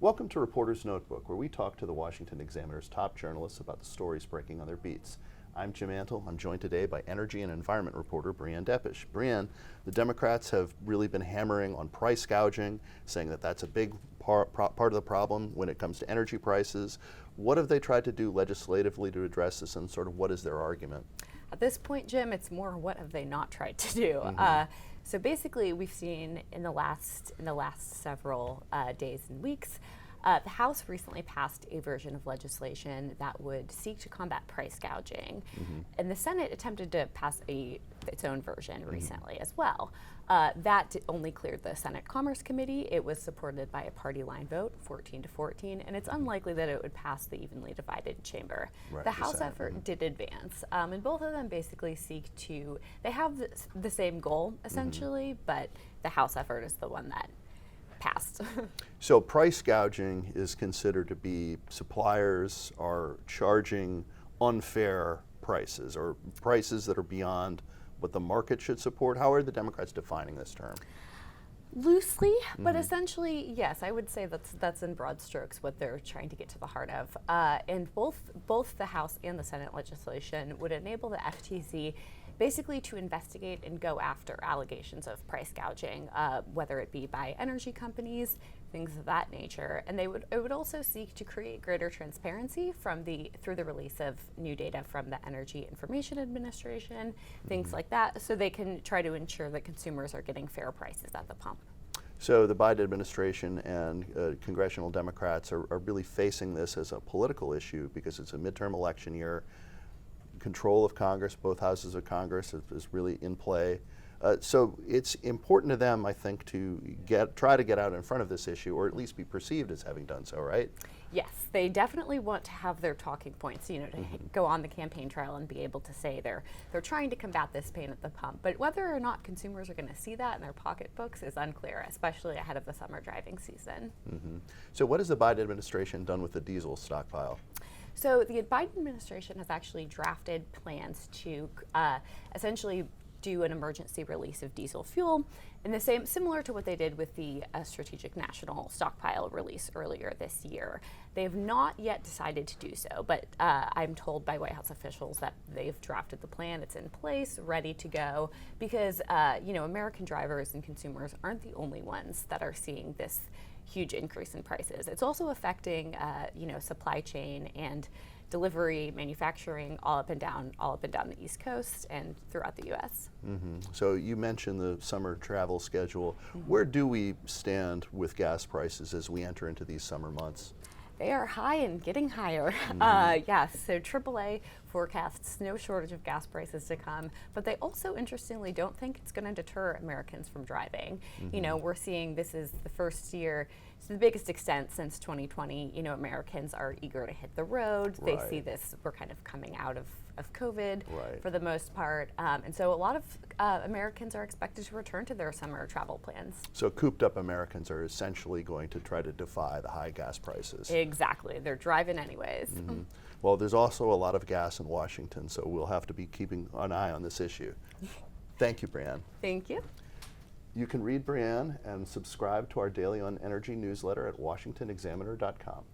Welcome to Reporter's Notebook, where we talk to the Washington Examiner's top journalists about the stories breaking on their beats. I'm Jim Antle. I'm joined today by energy and environment reporter Breanne Deppisch. Breanne, the Democrats have really been hammering on price gouging, saying that that's a big part of the problem when it comes to energy prices. What have they tried to do legislatively to address this, and sort of what is their argument? At this point, Jim, it's more what have they not tried to do. So basically, we've seen in the last several days and weeks, the House recently passed a version of legislation that would seek to combat price gouging, and the Senate attempted to pass its own version recently as well. That only cleared the Senate Commerce Committee. It was supported by a party line vote, 14-14, and it's unlikely that it would pass the evenly divided chamber. Right, the House effort did advance, and both of them basically seek to, they have the same goal essentially, but the House effort is the one that passed. So price gouging is considered to be suppliers are charging unfair prices, or prices that are beyond what the market should support. How are the Democrats defining this term? Loosely, but essentially, yes, I would say that's in broad strokes what they're trying to get to the heart of. And both the House and the Senate legislation would enable the FTC basically to investigate and go after allegations of price gouging, whether it be by energy companies, things of that nature. And it would also seek to create greater transparency through the release of new data from the Energy Information Administration, things like that, so they can try to ensure that consumers are getting fair prices at the pump. So the Biden administration and congressional Democrats are really facing this as a political issue because it's a midterm election year. Control of Congress, both houses of Congress, is really in play. So it's important to them, I think, to try to get out in front of this issue, or at least be perceived as having done so, right? Yes, they definitely want to have their talking points, to go on the campaign trail and be able to say they're trying to combat this pain at the pump. But whether or not consumers are going to see that in their pocketbooks is unclear, especially ahead of the summer driving season. So what has the Biden administration done with the diesel stockpile? So the Biden administration has actually drafted plans to essentially do an emergency release of diesel fuel, and similar to what they did with the strategic national stockpile release earlier this year. They have not yet decided to do so, but I'm told by White House officials that they've drafted the plan. It's in place, ready to go, because American drivers and consumers aren't the only ones that are seeing this huge increase in prices. It's also affecting supply chain and delivery, manufacturing, all up and down the East Coast and throughout the U.S. So you mentioned the summer travel schedule. Where do we stand with gas prices as we enter into these summer months? They are high and getting higher. Yes, so AAA forecasts no shortage of gas prices to come, but they also, interestingly, don't think it's going to deter Americans from driving. We're seeing this is the first year, to the biggest extent since 2020, Americans are eager to hit the road. They see this, we're kind of coming out of COVID for the most part. And so a lot of Americans are expected to return to their summer travel plans. So cooped up Americans are essentially going to try to defy the high gas prices. Exactly, they're driving anyways. Well, there's also a lot of gas in Washington, so we'll have to be keeping an eye on this issue. Thank you, Breanne. Thank you. You can read Breanne and subscribe to our Daily on Energy newsletter at washingtonexaminer.com.